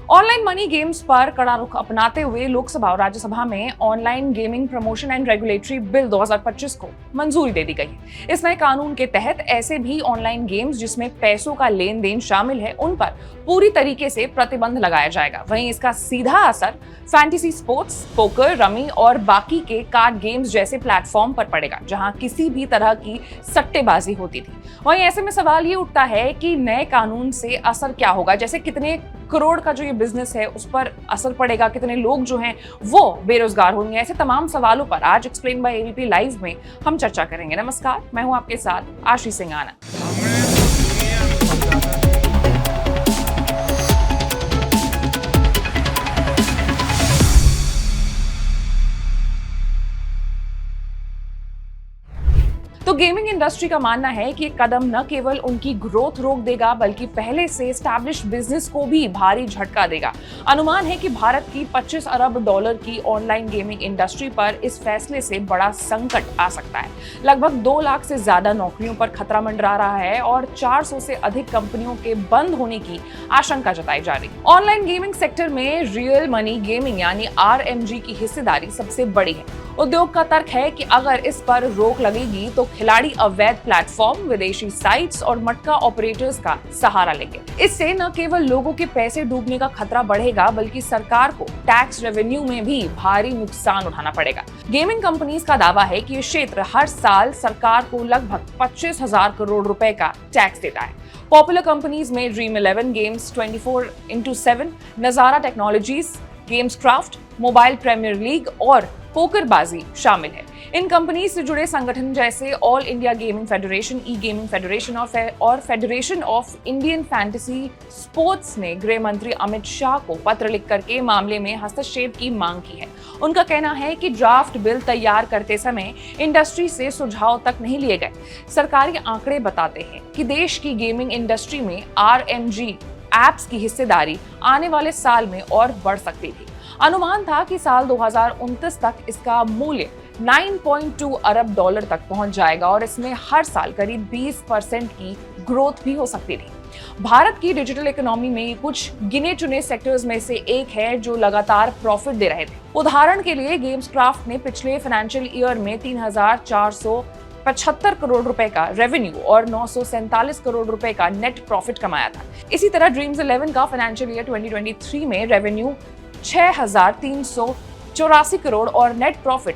Online money games पर कड़ा रुख अपनाते हुए लोकसभा और राज्यसभा में online gaming promotion and regulatory bill 2025 को मंजूरी दे दी गई है। इस नए कानून के तहत ऐसे भी ऑनलाइन गेम्स जिसमें पैसों का लेन देन शामिल है उन पर पूरी तरीके से प्रतिबंध लगाया जाएगा। वहीं इसका सीधा असर फैंटेसी स्पोर्ट्स, पोकर, रमी और बाकी के कार्ड गेम्स जैसे प्लेटफॉर्म पर पड़ेगा जहां किसी भी तरह की सट्टेबाजी होती थी। वहीं ऐसे में सवाल ये उठता है कि नए कानून से असर क्या होगा, जैसे कितने करोड़ का जो ये बिजनेस है उस पर असर पड़ेगा, कितने लोग जो हैं वो बेरोजगार होंगे। ऐसे तमाम सवालों पर आज एक्सप्लेन बाय एबीपी लाइव में हम चर्चा करेंगे। नमस्कार, मैं हूं आपके साथ आशीष सिंह आनंद। तो गेमिंग इंडस्ट्री का मानना है कि ये कदम न केवल उनकी ग्रोथ रोक देगा बल्कि पहले से एस्टैब्लिश्ड बिजनेस को भी भारी झटका देगा। अनुमान है कि भारत की 25 अरब डॉलर की ऑनलाइन गेमिंग इंडस्ट्री पर इस फैसले से बड़ा संकट आ सकता है। लगभग 2 लाख से ज्यादा नौकरियों पर खतरा मंडरा रहा है और 400 से अधिक कंपनियों के बंद होने की आशंका जताई जा रही है। ऑनलाइन गेमिंग सेक्टर में रियल मनी गेमिंग यानी RMG की हिस्सेदारी सबसे बड़ी है। उद्योग का तर्क है कि अगर इस पर रोक लगेगी तो खिलाड़ी अवैध प्लेटफॉर्म, विदेशी साइट्स और मटका ऑपरेटर्स का सहारा लेंगे। इससे न केवल लोगों के पैसे डूबने का खतरा बढ़ेगा बल्कि सरकार को टैक्स रेवेन्यू में भी भारी नुकसान उठाना पड़ेगा। गेमिंग कंपनीज का दावा है कि ये क्षेत्र हर साल सरकार को लगभग 25,000 करोड़ रुपए का टैक्स देता है। पॉपुलर कंपनीज में dream 11 games, 24x7, Nazara technologies, Gameskraft, mobile premier league और पोकरबाजी शामिल है। इन कंपनी से जुड़े संगठन जैसे ऑल इंडिया गेमिंग फेडरेशन, ई गेमिंग फेडरेशन और federation of Indian fantasy sports ने गृह मंत्री अमित शाह को पत्र लिख करके मामले में हस्तक्षेप की मांग की है। उनका कहना है कि ड्राफ्ट बिल तैयार करते समय इंडस्ट्री से सुझाव तक नहीं लिए गए। सरकारी आंकड़े बताते हैं कि देश की गेमिंग इंडस्ट्री में RMG एप्स की हिस्सेदारी आने वाले साल में और बढ़ सकती थी। अनुमान था कि साल 2029 तक इसका मूल्य 9.2 अरब डॉलर तक पहुंच जाएगा और इसमें हर साल करीब 20% की ग्रोथ भी हो सकती थी। भारत की डिजिटल इकोनॉमी में कुछ गिने चुने सेक्टर्स में से एक है जो लगातार प्रॉफिट दे रहे थे। उदाहरण के लिए गेम्सक्राफ्ट ने पिछले फाइनेंशियल ईयर में 3,475 करोड़ रुपए का रेवेन्यू और 947 करोड़ रुपए का नेट प्रॉफिट कमाया था। इसी तरह ड्रीम्स 11 का फाइनेंशियल ईयर 2023 में रेवेन्यू 6,384 करोड़ और नेट प्रॉफिट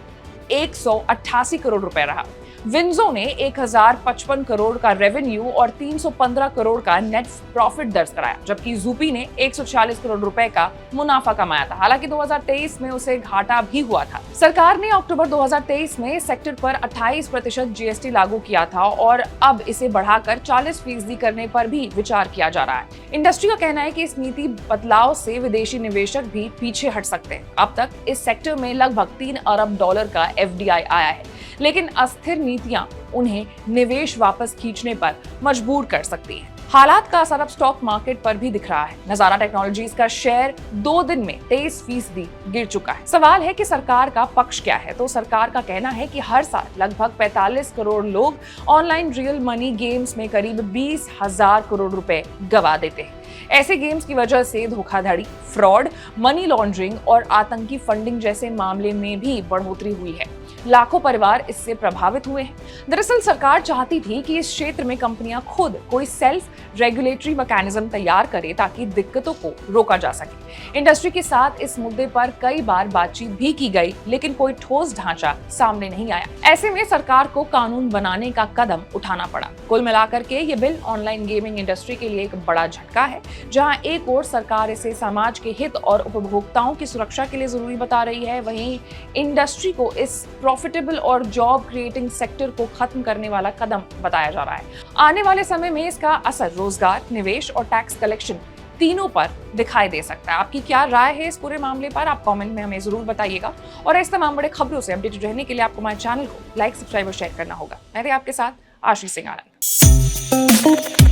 188 करोड़ रुपए रहा। विंजो ने 1,055 करोड़ का रेवेन्यू और 315 करोड़ का नेट प्रॉफिट दर्ज कराया, जबकि जूपी ने 146 करोड़ रुपए का मुनाफा कमाया था। हालांकि 2023 में उसे घाटा भी हुआ था। सरकार ने अक्टूबर 2023 में सेक्टर पर 28% GST लागू किया था और अब इसे बढ़ाकर 40% करने पर भी विचार किया जा रहा है। इंडस्ट्री का कहना है कि इस नीति बदलाव से विदेशी निवेशक भी पीछे हट सकते हैं। अब तक इस सेक्टर में लगभग 3 अरब डॉलर का FDI आया है, लेकिन अस्थिर नीतियां उन्हें निवेश वापस खींचने पर मजबूर कर सकती हैं। हालात का असर अब स्टॉक मार्केट पर भी दिख रहा है। नजारा टेक्नोलॉजीज का शेयर 2 दिन में 23% गिर चुका है। सवाल है कि सरकार का पक्ष क्या है। तो सरकार का कहना है कि हर साल लगभग 45 करोड़ लोग ऑनलाइन रियल मनी गेम्स में करीब 20,000 करोड़ रुपए गवा देते हैं। ऐसे गेम्स की वजह से धोखाधड़ी, फ्रॉड, मनी लॉन्ड्रिंग और आतंकी फंडिंग जैसे मामले में भी बढ़ोतरी हुई है। लाखों परिवार इससे प्रभावित हुए हैं। दरअसल सरकार चाहती थी कि इस क्षेत्र में कंपनियां खुद कोई सेल्फ रेगुलेटरी मैकेनिज्म तैयार करे ताकि दिक्कतों को रोका जा सके। इंडस्ट्री के साथ इस मुद्दे पर कई बार बातचीत भी की गई, लेकिन कोई ठोस ढांचा सामने नहीं आया। ऐसे में सरकार को कानून बनाने का कदम उठाना पड़ा। कुल मिलाकर के ये बिल ऑनलाइन गेमिंग इंडस्ट्री के लिए एक बड़ा झटका है। जहां एक ओर सरकार इसे समाज के हित और उपभोक्ताओं की सुरक्षा के लिए जरूरी बता रही है, वहीं इंडस्ट्री को इस प्रॉफिटेबल और जॉब क्रिएटिंग सेक्टर को खत्म करने वाला कदम बताया जा रहा है। आने वाले समय में इसका असर रोजगार, निवेश और टैक्स कलेक्शन तीनों पर दिखाई दे सकता है। आपकी क्या राय है इस पूरे मामले पर? आप कमेंट में हमें जरूर बताइएगा और इस तमाम बड़े खबरों से अपडेटेड रहने के लिए आपको हमारे चैनल को लाइक, सब्सक्राइब और शेयर करना होगा। मैं आपके साथ आशीष सिंह आनंद।